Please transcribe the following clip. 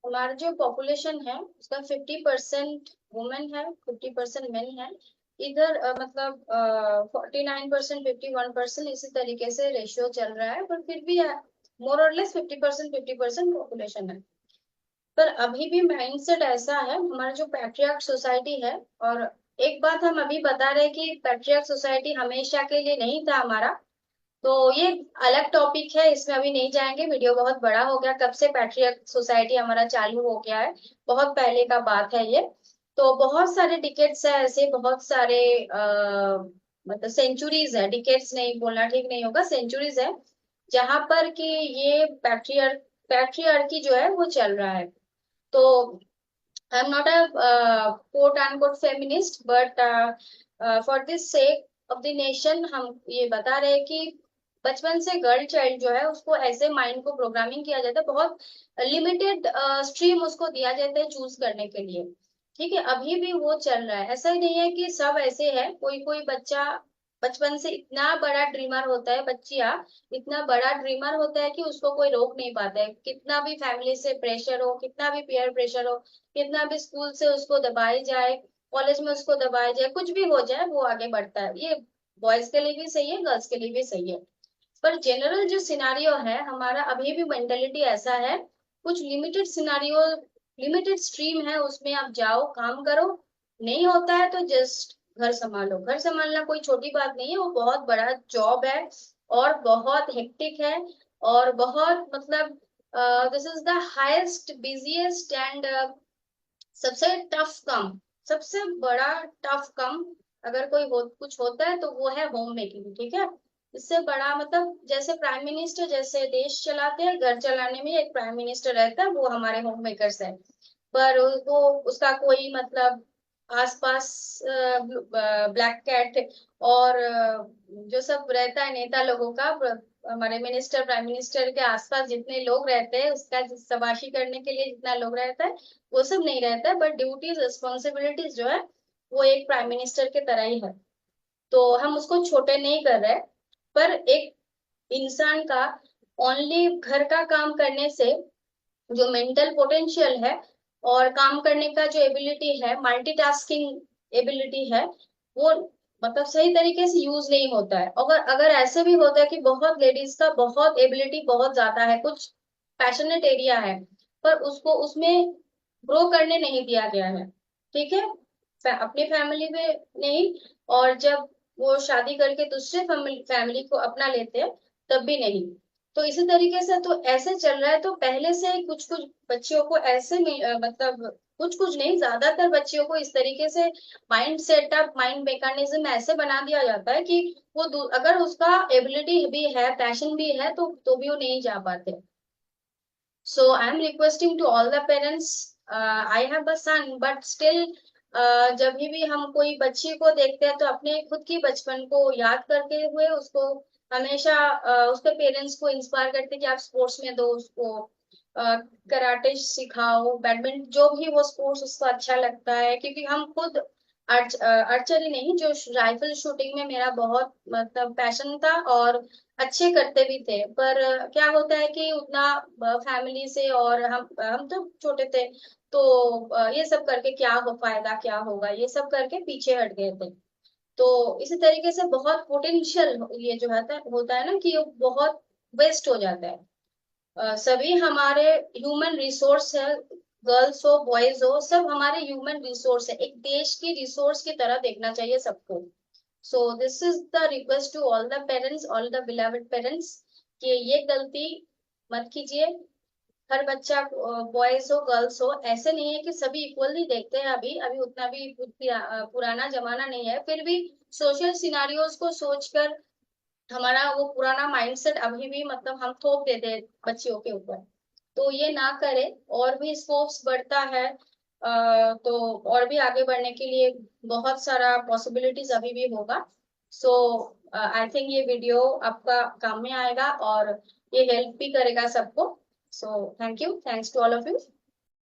हमारा जो पॉपुलेशन है उसका 50% वुमेन है, 50% मेन है। इधर मतलब 49%, 51% इसी तरीके से रेशियो चल रहा है, पर फिर भी मोर और लेस 50% पॉपुलेशन है। पर अभी भी माइंडसेट ऐसा है हमारा जो पैट्रियार्क सोसाइटी है। और एक बात हम अभी बता रहे कि पैट्रियार्क सोसाइटी हमेशा के लिए नहीं था हमारा, तो ये अलग टॉपिक है, इसमें अभी नहीं जाएंगे, वीडियो बहुत बड़ा हो गया। कब से पैट्रियार्क सोसाइटी हमारा चालू हो गया है, बहुत पहले का बात है ये। तो बहुत सारे डिकेट्स है ऐसे, बहुत सारे मतलब सेंचुरीज है, डिकेट्स नहीं बोलना ठीक नहीं होगा, सेंचुरीज है जहां पर कि ये पैट्रियार्की जो है वो चल रहा है। तो I am not a quote unquote feminist, but for this sake of the nation हम ये बता रहे हैं कि बचपन से गर्ल चाइल्ड जो है उसको ऐसे माइंड को प्रोग्रामिंग किया जाता है, बहुत लिमिटेड स्ट्रीम उसको दिया जाता है चूज करने के लिए। ठीक है, अभी भी वो चल रहा है। ऐसा ही नहीं है कि सब ऐसे है, कोई कोई बच्चा बचपन से इतना बड़ा ड्रीमर होता है, बच्चिया इतना बड़ा ड्रीमर होता है कि उसको कोई रोक नहीं पाता है, कितना भी फैमिली से प्रेशर हो, कितना भी पीयर प्रेशर हो, कितना भी स्कूल से उसको दबाई जाए, कॉलेज में उसको दबाया जाए, कुछ भी हो जाए, वो आगे बढ़ता है। ये बॉयज के लिए भी सही है, गर्ल्स के लिए भी सही है। पर जनरल जो सिनारियो है हमारा, अभी भी मेंटेलिटी ऐसा है, कुछ लिमिटेड सिनारियो, लिमिटेड स्ट्रीम है, उसमें आप जाओ काम करो, नहीं होता है तो जस्ट घर संभालो। घर संभालना कोई छोटी बात नहीं है, वो बहुत बड़ा जॉब है और बहुत हेक्टिक है और बहुत मतलब this is the highest busiest and सबसे टफ काम, सबसे बड़ा टफ काम अगर कोई कुछ होता है तो वो है होम मेकिंग। ठीक है, इससे बड़ा मतलब जैसे प्राइम मिनिस्टर जैसे देश चलाते हैं, घर चलाने में एक प्राइम मिनिस्टर रहता है, वो हमारे होम मेकर्स है। पर वो उसका कोई मतलब आसपास ब्लैक कैट और जो सब रहता है नेता लोगों का, हमारे मिनिस्टर प्राइम मिनिस्टर के आसपास जितने लोग रहते हैं उसका शाबाशी करने के लिए जितना लोग रहता है वो सब नहीं रहता है। बट ड्यूटीज रिस्पॉन्सिबिलिटीज जो है वो एक प्राइम मिनिस्टर के तरह ही है, तो हम उसको छोटे नहीं कर रहे। पर एक इंसान का ओनली घर का काम करने से जो मेंटल पोटेंशियल है और काम करने का जो एबिलिटी है, मल्टीटास्किंग एबिलिटी है, वो मतलब सही तरीके से यूज नहीं होता है। अगर अगर ऐसे भी होता है कि बहुत लेडीज का बहुत एबिलिटी बहुत ज्यादा है, कुछ पैशनेट एरिया है, पर उसको उसमें ग्रो करने नहीं दिया गया है। ठीक है, अपनी फैमिली में नहीं, और जब वो शादी करके दूसरे फैमिली को अपना लेते हैं तब भी नहीं। तो इसी तरीके से तो ऐसे चल रहा है। तो पहले से ही कुछ कुछ बच्चियों को ऐसे में मतलब कुछ कुछ नहीं, ज्यादातर बच्चियों को इस तरीके से माइंड सेटअप, माइंड मैकेनिज्म ऐसे बना दिया जाता है कि वो अगर उसका एबिलिटी भी है, पैशन भी है, तो भी वो नहीं जा पाते। So I am requesting to all the parents, I have a son but still जब भी हम कोई बच्ची को देखते हैं तो अपने खुद की बचपन को याद करते हुए उसको हमेशा उसके पेरेंट्स को इंस्पायर करते कि आप स्पोर्ट्स में दो उसको, कराटे सिखाओ, बैडमिंटन, जो भी वो स्पोर्ट्स उसको अच्छा लगता है। क्योंकि हम खुद आर्चरी नहीं, जो राइफल शूटिंग में मेरा बहुत मतलब पैशन था और अच्छे करते भी थे। पर क्या होता है कि उतना फैमिली से, और हम तो छोटे थे, तो ये सब करके क्या हो फायदा, क्या होगा, ये सब करके पीछे हट गए थे। तो इसी तरीके से बहुत पोटेंशियल ये जो होता है ना कि ये बहुत वेस्ट हो जाता है। सभी हमारे ह्यूमन रिसोर्स है, गर्ल्स हो बॉयज हो, सब हमारे ह्यूमन रिसोर्स है, एक देश की रिसोर्स की तरह देखना चाहिए सबको। So this is the request to all the parents, all the beloved parents, कि ये गलती मत कीजिए। हर बच्चा, बॉयज हो गर्ल्स हो, ऐसे नहीं है कि सभी इक्वली देखते हैं। अभी अभी उतना भी पुराना जमाना नहीं है, फिर भी सोशल सिनारियोज को सोचकर हमारा वो पुराना माइंडसेट अभी भी मतलब हम थोप देते हैं बच्चियों के ऊपर। तो ये ना करे, और भी स्कोप्स बढ़ता है। तो और भी आगे बढ़ने के लिए बहुत सारा पॉसिबिलिटीज अभी भी होगा। सो आई थिंक ये वीडियो आपका काम में आएगा और ये हेल्प भी करेगा सबको। So thank you, thanks to all of you.